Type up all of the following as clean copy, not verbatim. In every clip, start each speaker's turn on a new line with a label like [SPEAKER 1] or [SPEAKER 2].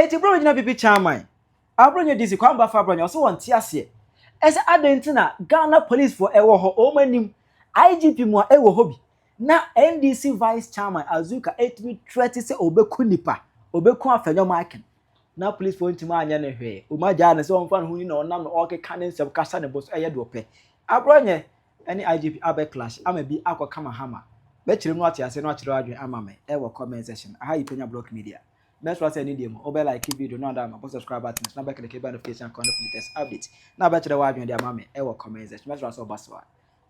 [SPEAKER 1] eti bro nyina bibi chairman Abronye Dc kwamba fa Abronye so won tiase ese adentina Ghana police for ewo ho o manim IGP mu a ewo ho bi na NDC Vice Chairman Azuka 830 se obeku nipa obeku Afenyo Markin na police for ntima anya ne hwe o ma ja na se won fa no hu ni na onam no okeka ne nsem kasa ne boss eye de ope Abronye any IGP abe clash ama bi akoka mahama be kire no atiase no akire adwen ama me ewo comment section aha yi Penyah block media best was any demo obe like video no da ma subscribe button na be click notification on the latest update na be kire wadwen de ama me ewo comment section best was obaso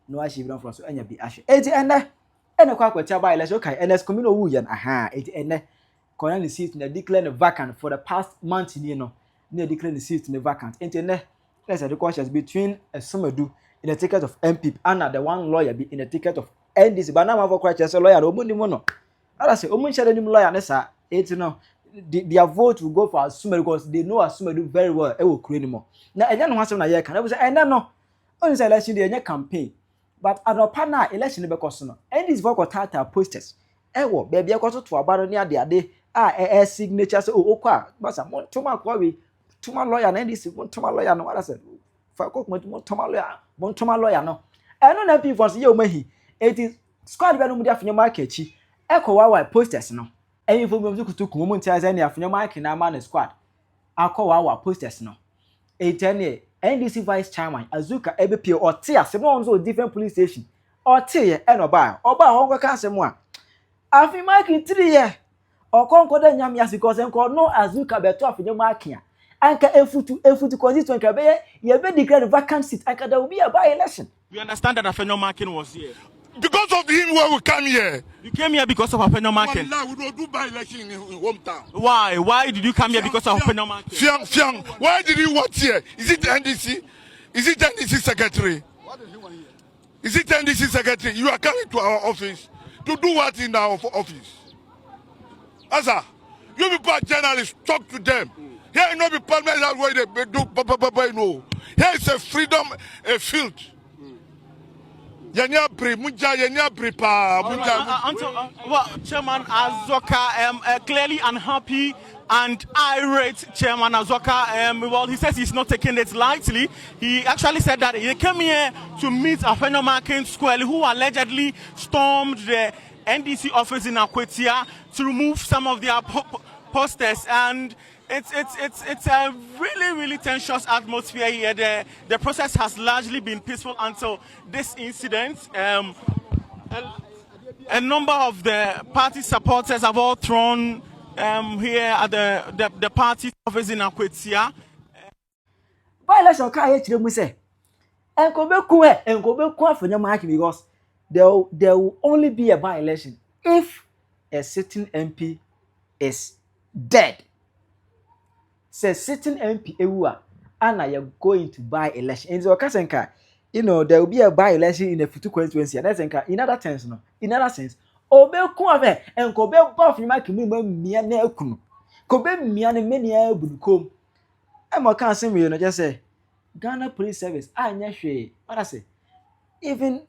[SPEAKER 1] no ashi bi from so anya bi ahwe eti ene kwa kwatia ba election kai NS communal wu yan aha eti ene konya the seat na declare vacant for the past month ni no na declare the seat na vacant enti ene let's say the questions between a Sumadu in the ticket of MP and the one lawyer be in the ticket of NDC but now ma for question lawyer omundi mo no ala say omun share nim lawyer ne sa eti no their vote will go for Sumadu because they know Sumadu very well e wo kure ni mo na enye no hasem na ye kan e say ene no on say election dey enye campaign but anopa na election be koso no NDC for tata posters ewo be bia koso to abaro ni ade a signature say okwa basa mo tuma kwa we tuma lawyer na NDC mo tuma lawyer no wala say fa ko mo tuma lawyer no eno na people say ye o mahi it is squad be no mu dia Afenyo Markin chi ekowa posters no eyin fo mo kutu ku mo ntia say na Afenyo Markin na ma na squad akowa posters no etene NDC Vice Chairman Azuka EBP ote asem on so different police station ote ye enoba honko ka asem a Afenyo Markin 3 ye okonko da nyam yasi because enko no Azuka beto Afenyo Markin anka efutu constituent ka be ye be declare vacant seat anka there will be a by election.
[SPEAKER 2] We understand that Afenyo Markin was here
[SPEAKER 3] because of him where we come here.
[SPEAKER 2] You came here because of Afenyo Markin.
[SPEAKER 3] We don't do by election in hometown.
[SPEAKER 2] Why did you come here because of Afenyo Markin?
[SPEAKER 3] Fiang, why did you watch here? Is it NDC? Is it NDC secretary?
[SPEAKER 4] What did he want here?
[SPEAKER 3] Is it NDC secretary? You are coming to our office to do what in our office? Asa, you people are journalists, talk to them. Here you know the parliament that way they do no. Here is a freedom a field. Well,
[SPEAKER 2] Chairman Azoka clearly unhappy and irate. Chairman Azoka, well, he says he's not taking it lightly. He actually said that he came here to meet Afenyo Markin squarely, who allegedly stormed the NDC office in Akwetia to remove some of their posters, and it's a really tensious atmosphere here. The process has largely been peaceful until this incident. A number of the party supporters have all thrown here at the party office in Akwetia.
[SPEAKER 1] By election ka here chire mu say enko be ku Afenyo Markin because there will only be a by election if a sitting MP is dead. Say sitting MP ewa and you're going to buy election. In the Okasenka, you know, there will be a by election in the future constituency. And that's in other sense, no. In other sense, obe kuave and kobe buff you make me miane ekunu. Kobe miane many budukom. I'm a cancer, you know, just say Ghana Police Service. I nyashwe. What I say? Even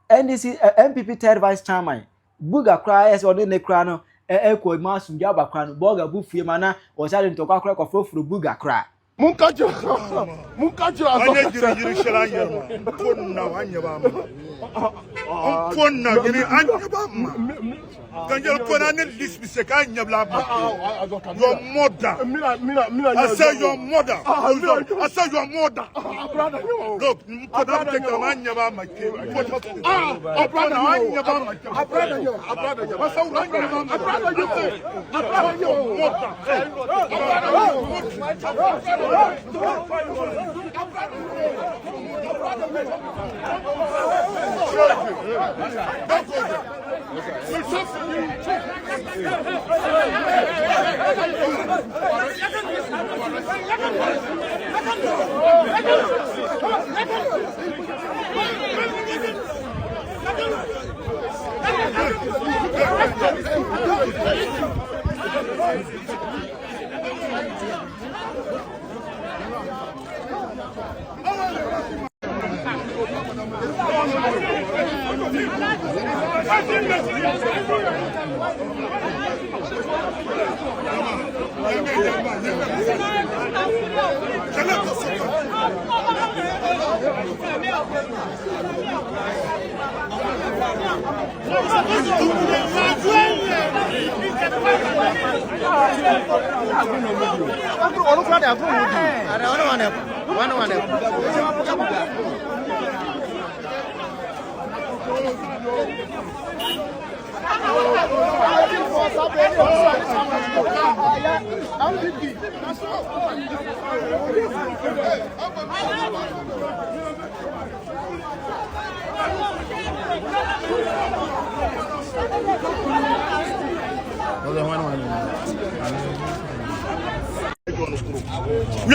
[SPEAKER 1] NDC MPP third vice chairman, Buga cry as or the crano. Eko masu njaba kwanu boga bufu mana osale ntokwa kra kofro furu buga kra
[SPEAKER 4] munkacho
[SPEAKER 3] anye jiri shela yema ponna wanye ba ponna gini anye ba kanjel ponna ne dismise ka anye bla your mother I say your mother I say your mother look ponna take anye ba ma ke ponna anye ba ma ke brother yo wasa anye ba ma brother yo We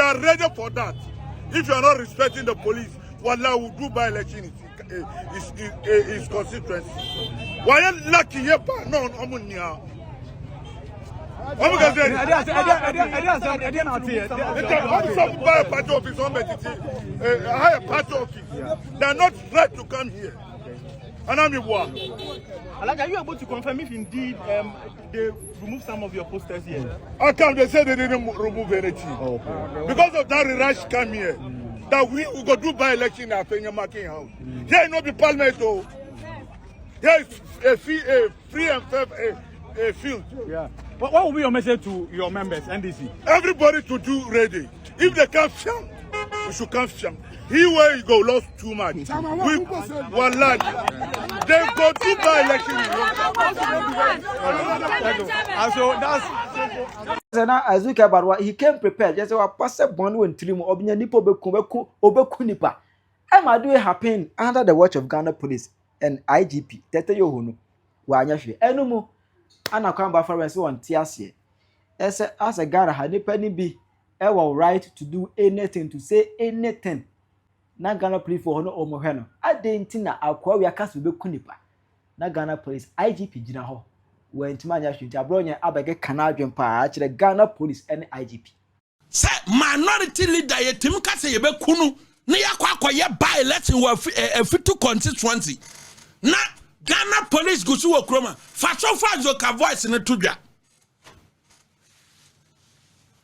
[SPEAKER 3] are ready for that. If you are not respecting the police, Wallah will do by election is constituency. Why are you lucky here? No, Omunia. Party office, party office. They are not right to come here. And I'm
[SPEAKER 2] Like, are you able to confirm if indeed they removed some of your posters here?
[SPEAKER 3] How come they say they didn't remove anything? Oh, okay. Because of that rush come here, that we go do by election at Afenyo Markin house. Here no be parliament though. Here is a free and fair field.
[SPEAKER 2] Yeah. What will be your message to your members, NDC?
[SPEAKER 3] Everybody to do ready. If they can't film, we should come film. He where you go lost too much. We land. They go to by election.
[SPEAKER 2] And so that's
[SPEAKER 1] now as we care about what he came prepared. Just what Pastor Bono and Trim Obinya Nipo Obeku Nipa. Emma do it happen under the watch of Ghana Police and IGP Yohonu. Wanyashi. Enumu Anakwamba Farens on Tiasie. As a Ghana had a penny be our right to do anything, to say anything. Na Ghana Police for Hono Omoheno. I didn't know our we are cast with Kunipa. Na Ghana Police IGP Jinaho. When Timanya should Abronye Abage Canadian pa actually Ghana Police and IGP.
[SPEAKER 4] Say minority leader yetim kase yebe kunu na yakwa ye by election wa fitu constituency. Na Ghana Police gusu wo kroma. Fa zo ka voice ne tudwa.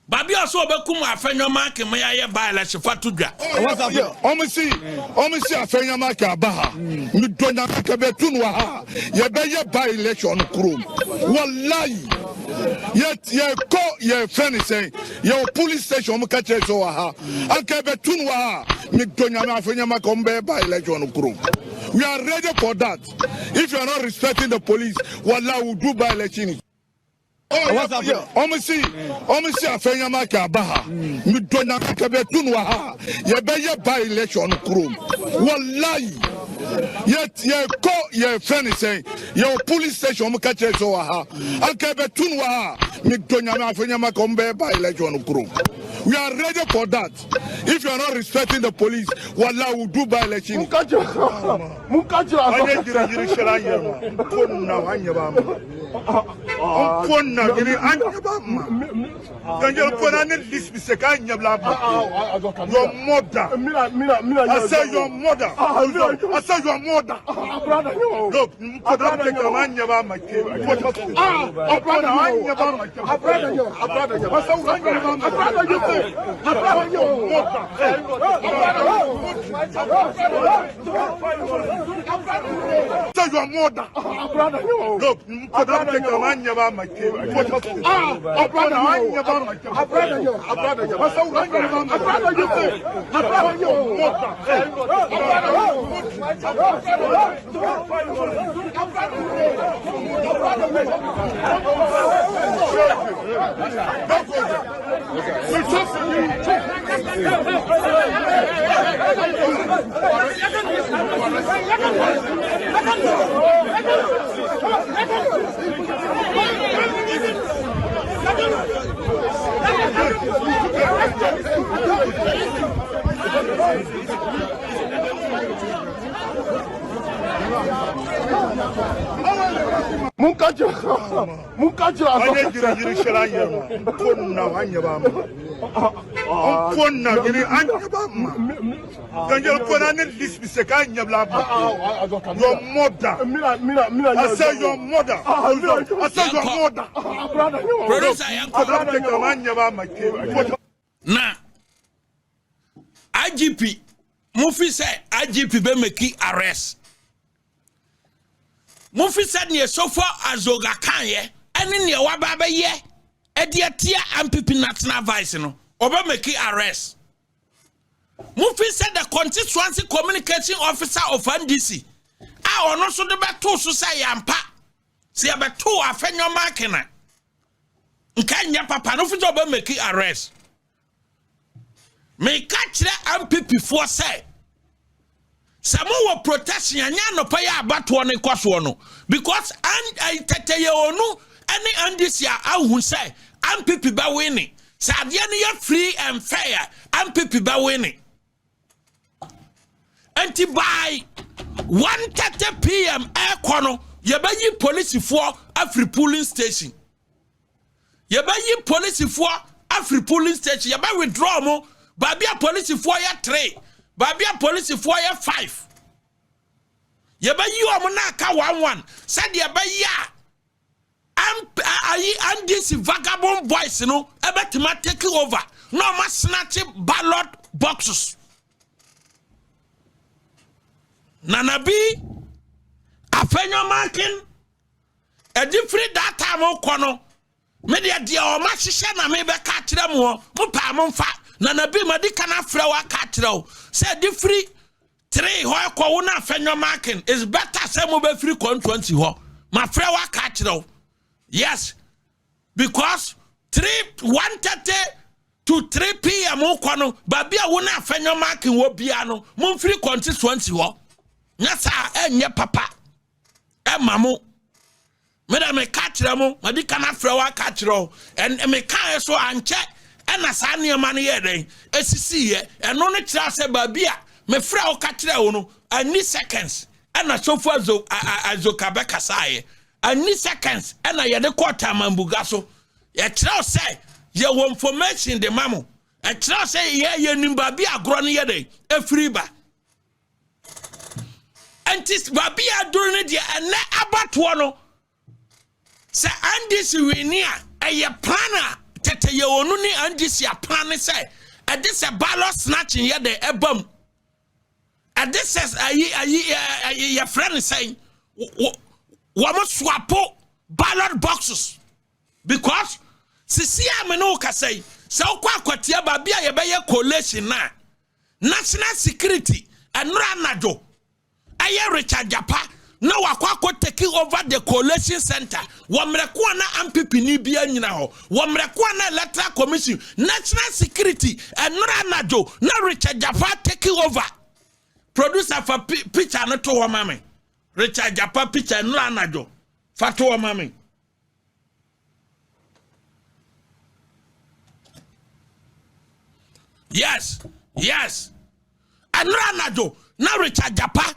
[SPEAKER 4] Babi also obekum Afenyo Markin me ya by election fa tudwa.
[SPEAKER 3] Omisi Afenyo Markin abaha. Mi donya ka be tunu wa ha. Ye be ye by election krom. Wallahi. Yet ye friend is saying your police station mo ka che so wa ha. Aka be tunu wa ha. Mi donya Afenyo Markin be by election krom. We are ready for that. If you are not respecting the police, Wallah will do by election. Omisi Afenyo Markin abaha. Mi donya ka be tunu wa ha. Ye be ye by election krom. Wallahi. Yet ye friend is saying your police station mo ka che so wa ha. Aka be tunu wa ha. Mi donya Afenyo Markin be by election krom. We are ready for that. If you are not respecting the police, Wallah will do by election. Your mother. I say your mother. I say your mother. Look, say your mother. Look,
[SPEAKER 4] Now, IGP, Mufi said IGP be making arrest. Mufi said near so far as Zoga Kanye, and in your Wababa ye, Ediatia and Pipi National Vice, no, over making arrest. Mufi said the constituency communication officer of NDC. I on also the battle so say Yampa. See about 2 Afenyo Markin. Nkanya papa no fit over making arrest. Me catch the MPP for say. Some more protection and no pay about one no because I Afenyo Yohonu any NDC who say MPP ba winning. Sadiania free and fair MPP ba winning. Anti by 1:30 p.m. air corner, Yabayi police for every polling station. Yabayi police for every polling station. Yabayi withdraw mo. Babia police for ya 3. Babia police for ya 5. Yabayi omunaka 1-1. Said yabayi and this vagabond boys, you know, ebetima take over. No ma snatch ballot boxes. Nanabi Afenyo Markin a different that time o kono media dia o ma hihye na me be ka kire mo pa mo fa Nanabi madika na fra wa ka kire o say different 3 ho ko na Afenyo Markin is better say mo be free con 20 ho ma fra wa ka kire o. Yes, because 1:30 to 3 p.m. o kono babia wo na Afenyo Markin wo bia no mo free con 20 ho. Nyasa enye papa mamu meda me catchra mo madi kana frewa catchro and me kan so anche na sa niam na ye den esisi ye eno ne kira se babia me frewa catchra wo no ani seconds na so fo azoka kasaye ani seconds na ye de quarter mambuga so ye kira se ye wo information de mamu e kira se ye nim babia agro ne ye den efriba. And this babia doing it and let about one. Say, NDC Winia, a planner, Tete Yohonu NDC a planner say, and this a ballot snatching yet the ebum. And this says, your friend saying, Wama swap ballot boxes. Because, Sisia Menoka say, so kwatia babia yabaya coalition na national security and Ranado. Aye Richard Japa na wakwa taking over the coalition center wamrekwa na MPP ni bia nyina ho wamrekwa na electoral commission national security and Ranado na Richard Japa taking over producer for picture no to mama Richard Japa picture and Ranado for to mama. Yes and Ranado na Richard Japa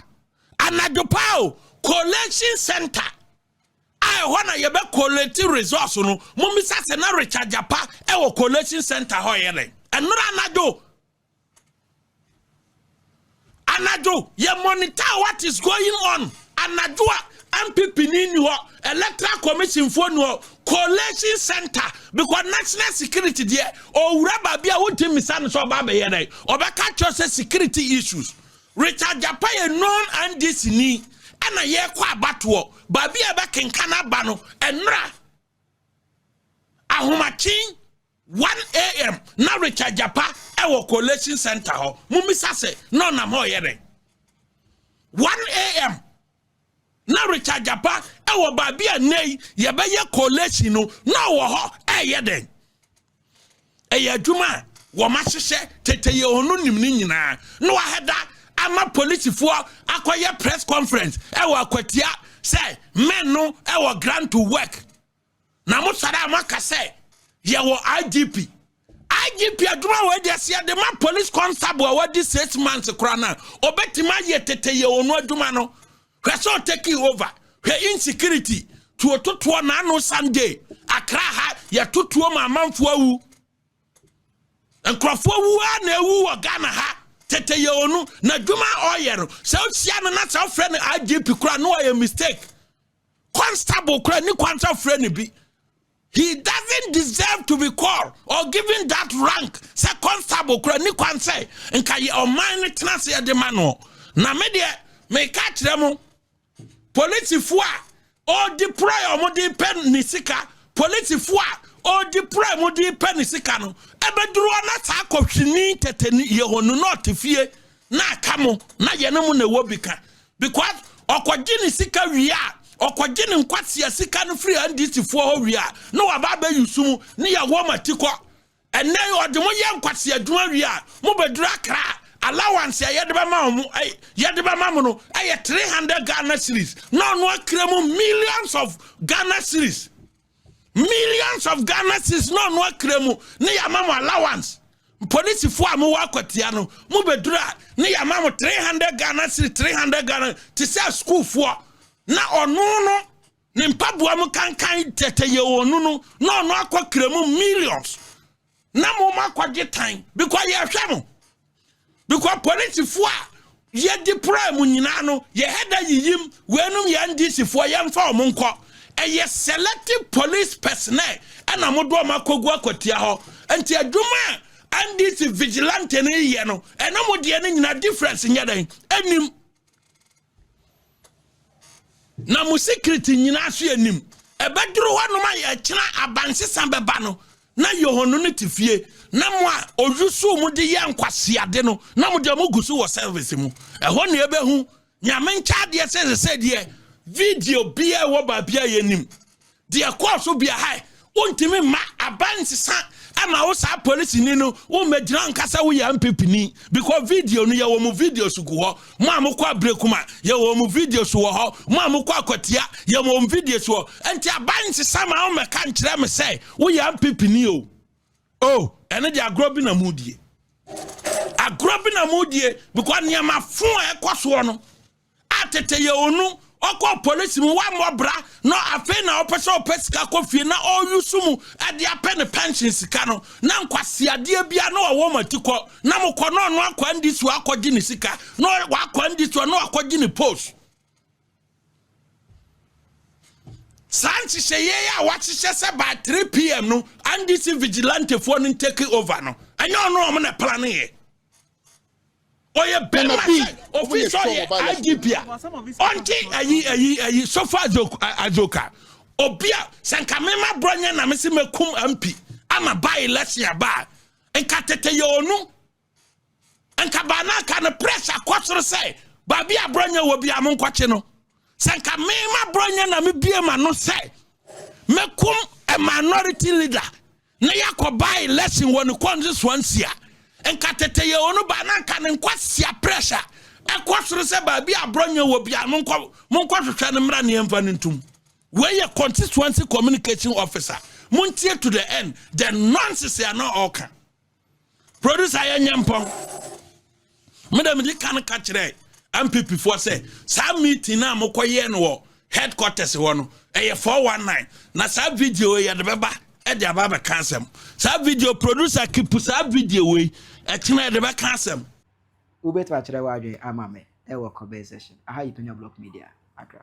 [SPEAKER 4] Anadopao collection center. I wanna yebe collecting resource no. Mumisa se na Richard Japa ewo collection center ho yele. And no Anado ye monitor what is going on. Anado MPP ni ho electoral commission for no collection center because national security there or raba bia wonti misane so ba be yele. Obeka cho say security issues. Richard Japa ye non NDC ni ana ye kwa abatoɔ babi ebe kenkana ba no enra ahomachin 1 a.m. na Richard Japa ewo collation center ho mumisa se no na ho yere 1 a.m. na Richard Japa ewo babi anei ye be ye collation no na wo ho eye den eye adwuma wo ma hyehyɛ Tete Yohonu nimni nyina no wa heda ama police for akoye press conference ewo akwatia say men no ewo grant to work na mo sara amaka say ye wo IGP aduma we dey see the man police constable we dey 6 months kra na obetima ye Tete Yohonu aduma no so taking over where insecurity to a tutua na no Sunday akra ha ya tutuo ma amanfo awu enkrofo wu na ewu Ghana ha tete Yohonu na dwuma oyero se osia no na se friend IGP kura no a mistake constable kura ni kwanta friend bi. He doesn't deserve to be called or given that rank. Say constable kura ni kwanse nka ye o man tenase ya de mano na me de me catch them police fo a o deploy o mo de pen ni sika police fo a o deploy mo de pen ni sika no ebeduru na ta akohwini teteni Yohonu not fie na kamo na ye no mu na wo bika because okwaji ni sika wi a okwaji ni nkwati ya sika no free NDC fo ho wi a no wa ba yusumu ni ya wo matiko enne ode mo ye nkwati ya duma wi a mo beduru akra allowance ya yedeba ma mo yedeba ma mo no 300 Ghana cedis no akra mo millions of Ghana cedis no akra mo ni ya ma mo allowance police fo am wa kwatia no mo beduru ni ya ma mo 300 Ghana cedis 300 Ghana to say school fo na onu no ni mpaboa mo kankan tete Yohonu no akwa mo millions na mo makwaje tan because ye hwe mo because police fo a ye deploy mu nyina no ye header yiyim wenum ye NDC fo ye mfa mo nko ye selective police personnel ana mo do makogu akwatia ho enti adwuma NDC vigilante ne ye no ena mo de ne nyina difference nya dan anim na mu security nyina so anim ebeduru hanu ma ye kina abansesa beba no na Yohonu ne tifie na mo a ojusu mu de ye nkwasiade no na mo de mo gusu wo service mu eho ne ebehu nyame ncha de se de video bia wo ba bia ye nim de course bia hai ontimi ma abansesa ama wo sa police ni no wo medira nkasa wo ya MPP ni because video no ye wo mu video su go ho mo amukwa brekuma ye wo mu video su wo ho mo amukwa akotia ye wo mu video su ho enti abansesa ma wo meka nkire me say wo ya MPP ni oh ene de agrobi na mudie because niam fun ekoso no atete Yohonu oko police mu wa mobra no afena opese opesika kofie na oyusumu ade apene pension sika no na nkwasiade bia na wo matiko na mokọ no akwa NDC akọgi ni sika no akwa NDC no akọgi ni post sanchi sheye ya wachiche se by 3 PM no NDC vigilante for no take over no anyo no mo na plan here oye Penyah official IGP onti ayi so far azoka obia sanka mema Abronye na mesi mekum MP ama by election ba enka tete Yohonu enka bana ka no pressure kwotoro say ba bia Abronye wo bia mo nkwache no sanka mema Abronye na me bia ma no say mekum a minority leader na yakoba election won constituency enka tete Yohonu ba na nka ne nkwasia pressure ekosoro se ba bia Abronye wo bia mo nkwohwehwe ne mra ne emfa ne ntum we ye constituency communication officer muntie to the end the nonsense are not all can producer yanyempon madam di kan ka kire MPP for say sa meeting na mokoye no headquarters wo no 419 na sa video ye de beba e de aba cancel sa video producer keep sa video we e kina de be cancel
[SPEAKER 1] ubetwa kire wa adwe amame e wo comment section aha Penyah Block Media Accra.